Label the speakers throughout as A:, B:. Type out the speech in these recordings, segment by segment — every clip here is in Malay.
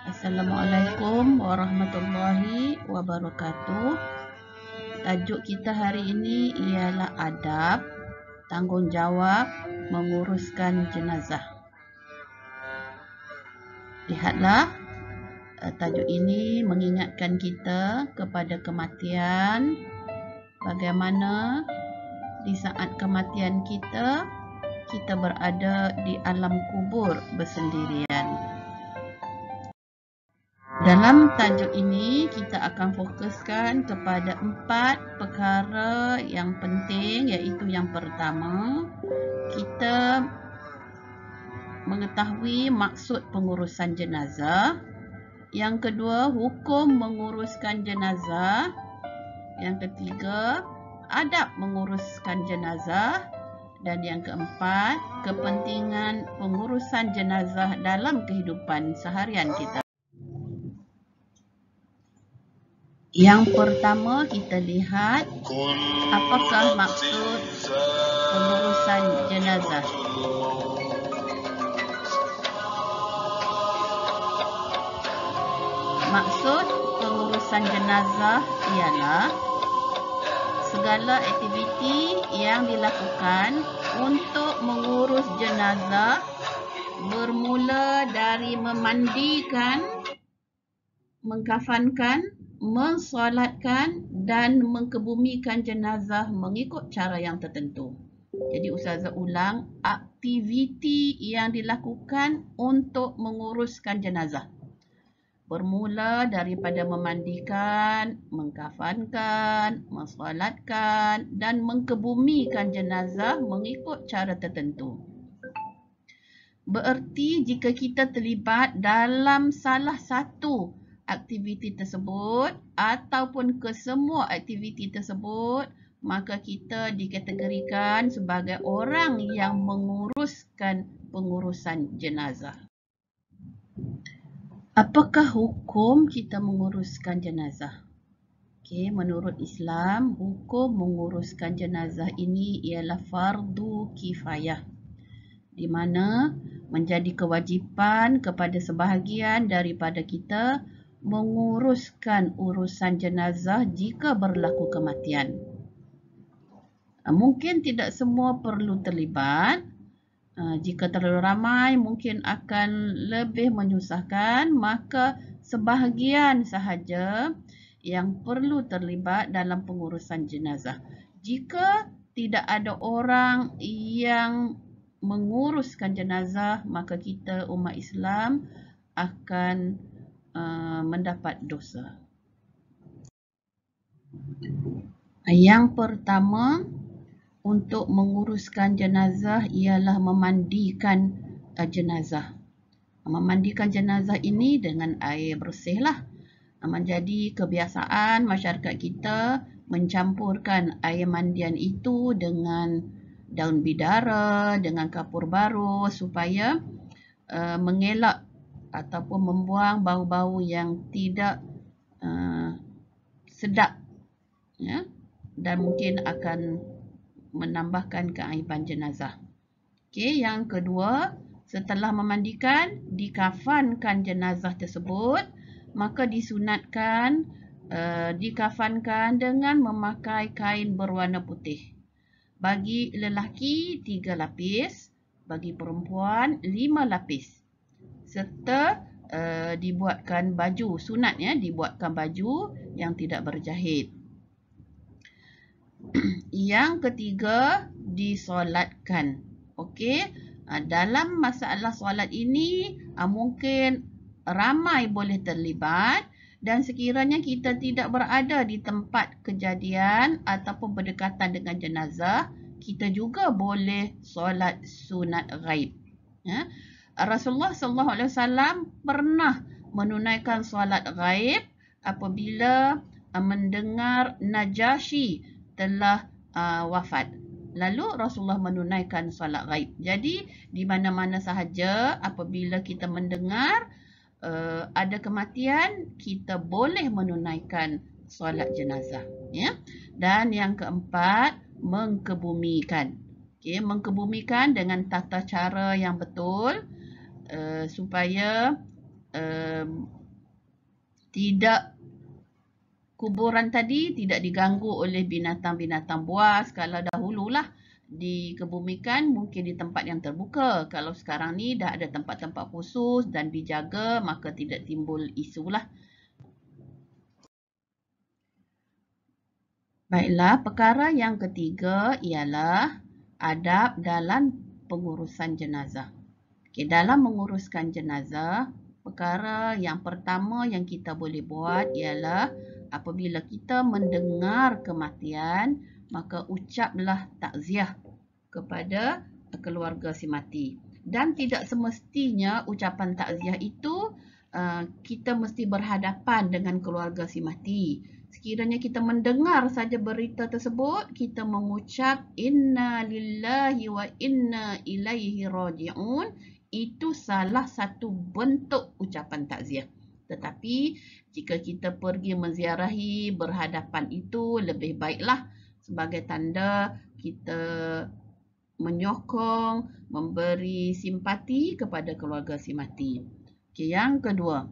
A: Assalamualaikum warahmatullahi wabarakatuh. Tajuk kita hari ini ialah adab tanggungjawab menguruskan jenazah. Lihatlah, tajuk ini mengingatkan kita kepada kematian, bagaimana di saat kematian kita berada di alam kubur bersendirian. Dalam tajuk ini, kita akan fokuskan kepada 4 perkara yang penting, iaitu yang pertama, kita mengetahui maksud pengurusan jenazah. Yang kedua, hukum menguruskan jenazah. Yang ketiga, adab menguruskan jenazah. Dan yang keempat, kepentingan pengurusan jenazah dalam kehidupan seharian kita. Yang pertama, kita lihat apakah maksud pengurusan jenazah. Maksud pengurusan jenazah ialah segala aktiviti yang dilakukan untuk mengurus jenazah bermula dari memandikan, mengkafankan, mensolatkan dan mengkebumikan jenazah mengikut cara yang tertentu. Jadi Ustazah ulang, aktiviti yang dilakukan untuk menguruskan jenazah bermula daripada memandikan, mengkafankan, mensolatkan dan mengkebumikan jenazah mengikut cara tertentu. Bererti jika kita terlibat dalam salah satu aktiviti tersebut ataupun kesemua aktiviti tersebut, maka kita dikategorikan sebagai orang yang menguruskan pengurusan jenazah. Apakah hukum kita menguruskan jenazah? Menurut Islam, hukum menguruskan jenazah ini ialah fardu kifayah, di mana menjadi kewajipan kepada sebahagian daripada kita menguruskan urusan jenazah jika berlaku kematian. Mungkin tidak semua perlu terlibat. Jika terlalu ramai mungkin akan lebih menyusahkan, maka sebahagian sahaja yang perlu terlibat dalam pengurusan jenazah. Jika tidak ada orang yang menguruskan jenazah, maka kita umat Islam akan mendapat dosa. Yang pertama, untuk menguruskan jenazah ialah memandikan jenazah. Memandikan jenazah ini dengan air bersihlah. Menjadi kebiasaan masyarakat kita mencampurkan air mandian itu dengan daun bidara, dengan kapur baru supaya mengelak ataupun membuang bau-bau yang tidak sedap, dan mungkin akan menambahkan keaiban jenazah. Yang kedua, setelah memandikan, dikafankan jenazah tersebut, maka disunatkan dikafankan dengan memakai kain berwarna putih. Bagi lelaki 3 lapis, bagi perempuan 5 lapis. Serta dibuatkan baju, sunat dibuatkan baju yang tidak berjahit. Yang ketiga, disolatkan. Dalam masalah solat ini mungkin ramai boleh terlibat, dan sekiranya kita tidak berada di tempat kejadian ataupun berdekatan dengan jenazah, kita juga boleh solat sunat ghaib. Rasulullah SAW pernah menunaikan solat ghaib apabila mendengar Najasyi telah wafat. Lalu Rasulullah menunaikan solat ghaib. Jadi di mana-mana sahaja apabila kita mendengar ada kematian, kita boleh menunaikan solat jenazah. Dan yang keempat, mengkebumikan. Mengkebumikan dengan tata cara yang betul supaya tidak kuburan tadi tidak diganggu oleh binatang-binatang buas. Kalau dahululah dikebumikan mungkin di tempat yang terbuka. Kalau sekarang ni dah ada tempat-tempat khusus dan dijaga, maka tidak timbul isu lah. Baiklah, perkara yang ketiga ialah adab dalam pengurusan jenazah. Okay, dalam menguruskan jenazah, perkara yang pertama yang kita boleh buat ialah apabila kita mendengar kematian, maka ucaplah takziah kepada keluarga si mati. Dan tidak semestinya ucapan takziah itu kita mesti berhadapan dengan keluarga si mati. Sekiranya kita mendengar saja berita tersebut, kita mengucap inna lillahi wa inna ilaihi raji'un, itu salah satu bentuk ucapan takziah. Tetapi jika kita pergi menziarahi berhadapan itu lebih baiklah sebagai tanda kita menyokong, memberi simpati kepada keluarga si mati. Okay, yang kedua,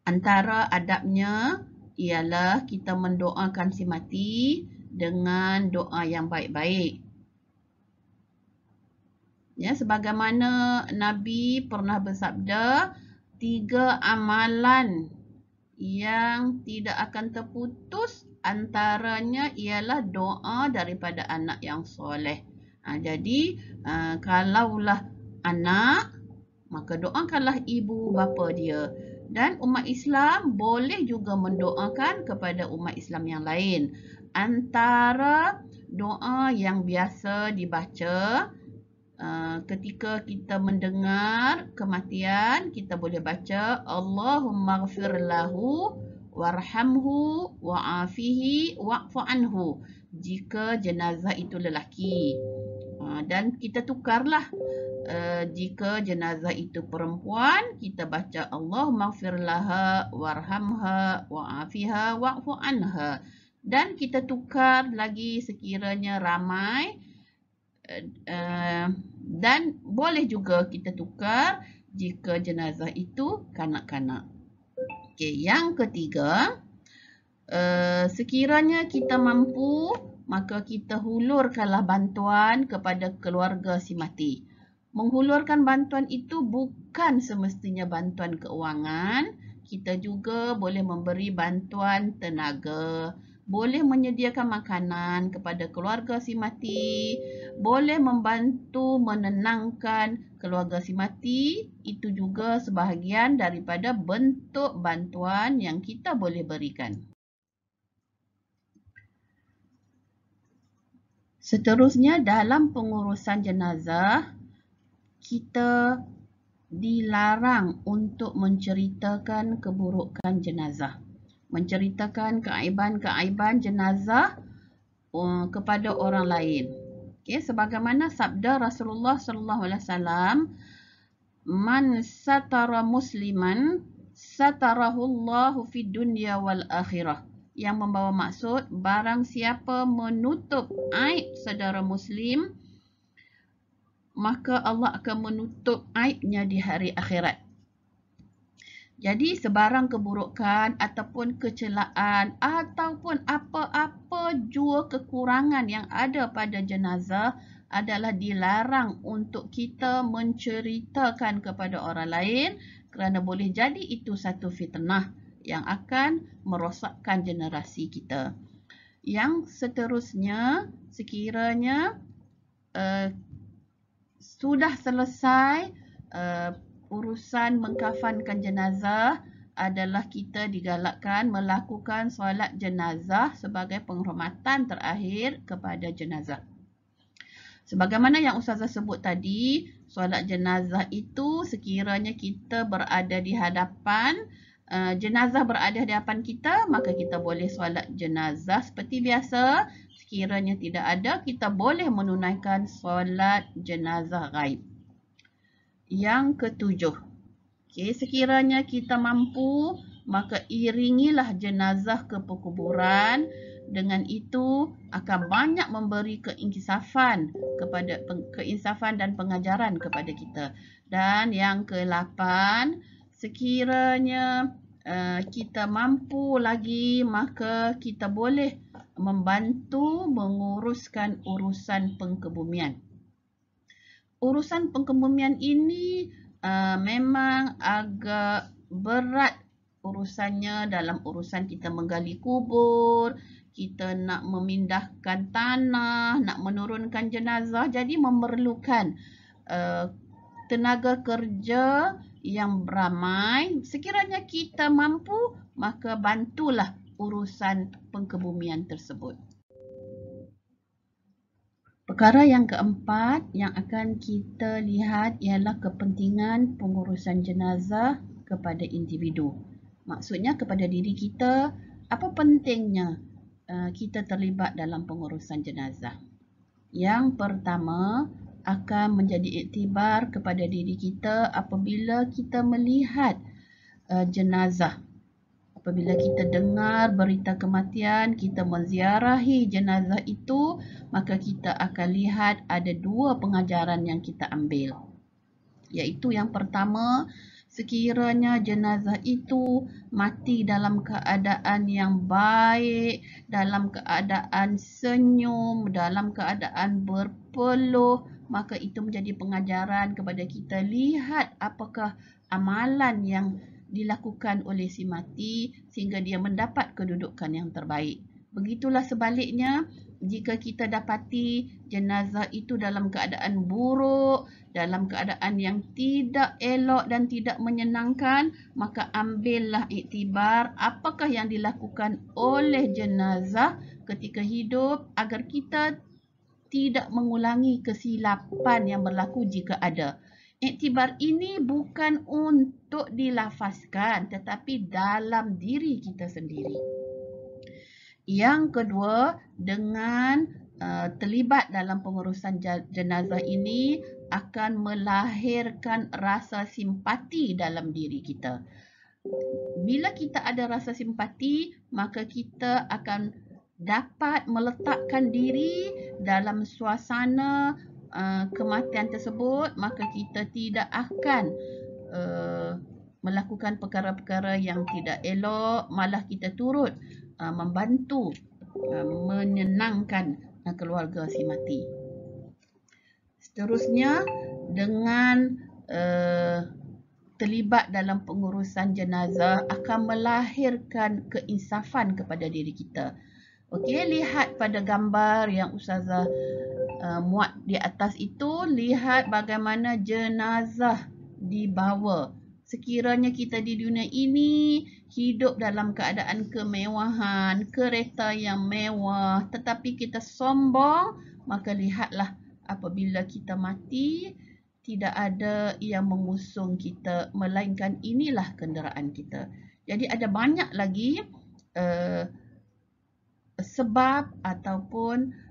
A: antara adabnya ialah kita mendoakan si mati dengan doa yang baik-baik. Ya, sebagaimana Nabi pernah bersabda, 3 amalan yang tidak akan terputus antaranya ialah doa daripada anak yang soleh. Jadi, kalaulah anak, maka doakanlah ibu bapa dia. Dan umat Islam boleh juga mendoakan kepada umat Islam yang lain. Antara doa yang biasa dibaca ketika kita mendengar kematian, kita boleh baca Allahumma ghfir lahu warhamhu wa'afihi wa'fu anhu jika jenazah itu lelaki. Dan kita tukarlah, jika jenazah itu perempuan, kita baca Allahumma ghfir laha warhamha wa'afiha wa'fu anha. Dan kita tukar lagi sekiranya ramai, dan boleh juga kita tukar jika jenazah itu kanak-kanak. Okay, yang ketiga, sekiranya kita mampu, maka kita hulurkanlah bantuan kepada keluarga si mati. Menghulurkan bantuan itu bukan semestinya bantuan keuangan, kita juga boleh memberi bantuan tenaga, boleh menyediakan makanan kepada keluarga si mati, boleh membantu menenangkan keluarga si mati. Itu juga sebahagian daripada bentuk bantuan yang kita boleh berikan. Seterusnya, dalam pengurusan jenazah, kita dilarang untuk menceritakan keburukan jenazah, menceritakan keaiban-keaiban jenazah kepada orang lain. Okay, sebagaimana sabda Rasulullah sallallahu alaihi wasallam, man satara musliman satarahullahu fid dunya wal akhirah, yang membawa maksud barang siapa menutup aib saudara muslim, maka Allah akan menutup aibnya di hari akhirat. Jadi sebarang keburukan ataupun kecelaan ataupun apa-apa jua kekurangan yang ada pada jenazah adalah dilarang untuk kita menceritakan kepada orang lain, kerana boleh jadi itu satu fitnah yang akan merosakkan generasi kita. Yang seterusnya, sekiranya sudah selesai urusan mengkafankan jenazah, adalah kita digalakkan melakukan solat jenazah sebagai penghormatan terakhir kepada jenazah. Sebagaimana yang Ustazah sebut tadi, solat jenazah itu sekiranya kita berada di hadapan, jenazah berada di hadapan kita, maka kita boleh solat jenazah seperti biasa. Sekiranya tidak ada, kita boleh menunaikan solat jenazah ghaib. Yang ketujuh, sekiranya kita mampu, maka iringilah jenazah ke perkuburan. Dengan itu akan banyak memberi keinsafan dan pengajaran kepada kita. Dan yang ke-8, sekiranya kita mampu lagi, maka kita boleh membantu menguruskan urusan pengkebumian. Urusan pengkebumian ini memang agak berat urusannya dalam urusan kita menggali kubur, kita nak memindahkan tanah, nak menurunkan jenazah, jadi memerlukan tenaga kerja yang ramai. Sekiranya kita mampu, maka bantulah urusan pengkebumian tersebut. Perkara yang keempat yang akan kita lihat ialah kepentingan pengurusan jenazah kepada individu. Maksudnya kepada diri kita, apa pentingnya kita terlibat dalam pengurusan jenazah. Yang pertama, akan menjadi iktibar kepada diri kita apabila kita melihat jenazah. Apabila kita dengar berita kematian, kita menziarahi jenazah itu, maka kita akan lihat ada dua pengajaran yang kita ambil. Iaitu yang pertama, sekiranya jenazah itu mati dalam keadaan yang baik, dalam keadaan senyum, dalam keadaan berpeluh, maka itu menjadi pengajaran kepada kita. Lihat apakah amalan yang dilakukan oleh si mati sehingga dia mendapat kedudukan yang terbaik. Begitulah sebaliknya, jika kita dapati jenazah itu dalam keadaan buruk, dalam keadaan yang tidak elok dan tidak menyenangkan, maka ambillah iktibar apakah yang dilakukan oleh jenazah ketika hidup agar kita tidak mengulangi kesilapan yang berlaku jika ada. Iktibar ini bukan untuk dilafazkan tetapi dalam diri kita sendiri. Yang kedua, dengan terlibat dalam pengurusan jenazah ini akan melahirkan rasa simpati dalam diri kita. Bila kita ada rasa simpati, maka kita akan dapat meletakkan diri dalam suasana kematian tersebut, maka kita tidak akan melakukan perkara-perkara yang tidak elok, malah kita turut membantu menyenangkan keluarga si mati. Seterusnya, dengan terlibat dalam pengurusan jenazah akan melahirkan keinsafan kepada diri kita. Okey, lihat pada gambar yang Ustazah muat di atas itu, lihat bagaimana jenazah dibawa. Sekiranya kita di dunia ini hidup dalam keadaan kemewahan, kereta yang mewah, tetapi kita sombong, maka lihatlah apabila kita mati, tidak ada yang mengusung kita, melainkan inilah kenderaan kita. Jadi ada banyak lagi sebab ataupun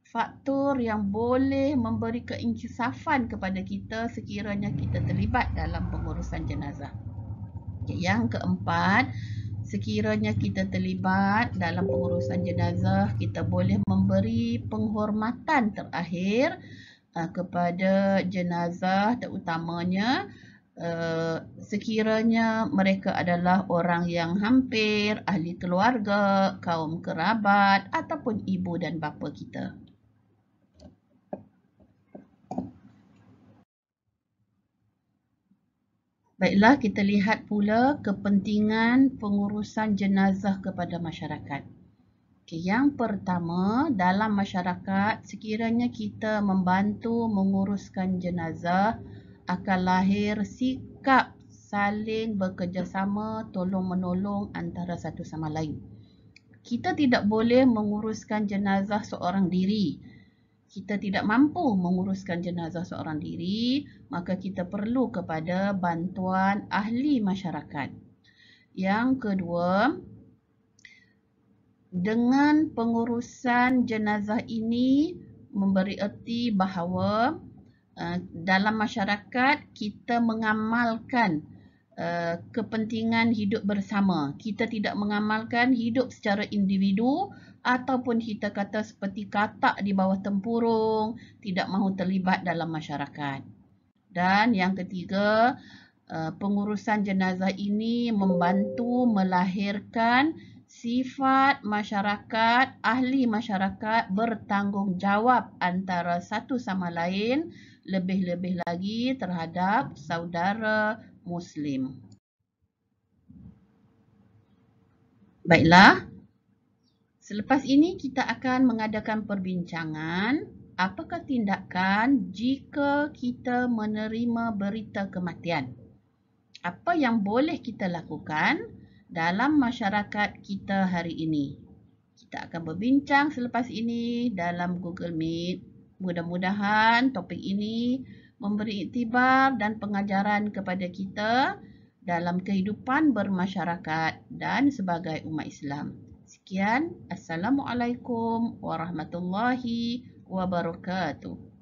A: faktor yang boleh memberi keinsafan kepada kita sekiranya kita terlibat dalam pengurusan jenazah. Okay, yang keempat, sekiranya kita terlibat dalam pengurusan jenazah, kita boleh memberi penghormatan terakhir kepada jenazah, terutamanya sekiranya mereka adalah orang yang hampir, ahli keluarga, kaum kerabat ataupun ibu dan bapa kita. Baiklah, kita lihat pula kepentingan pengurusan jenazah kepada masyarakat. Okay, yang pertama, dalam masyarakat, sekiranya kita membantu menguruskan jenazah, akan lahir sikap saling bekerjasama, tolong-menolong antara satu sama lain. Kita tidak boleh menguruskan jenazah seorang diri. Kita tidak mampu menguruskan jenazah seorang diri, maka kita perlu kepada bantuan ahli masyarakat. Yang kedua, dengan pengurusan jenazah ini memberi erti bahawa dalam masyarakat kita mengamalkan kepentingan hidup bersama. Kita tidak mengamalkan hidup secara individu ataupun kita kata seperti katak di bawah tempurung, tidak mahu terlibat dalam masyarakat. Dan yang ketiga, pengurusan jenazah ini membantu melahirkan sifat masyarakat, ahli masyarakat bertanggungjawab antara satu sama lain, lebih-lebih lagi terhadap saudara Muslim. Baiklah, selepas ini kita akan mengadakan perbincangan. Apakah tindakan jika kita menerima berita kematian? Apa yang boleh kita lakukan dalam masyarakat kita hari ini? Kita akan berbincang selepas ini dalam Google Meet. Mudah-mudahan topik ini memberi iktibar dan pengajaran kepada kita dalam kehidupan bermasyarakat dan sebagai umat Islam. Sekian, Assalamualaikum warahmatullahi wabarakatuh.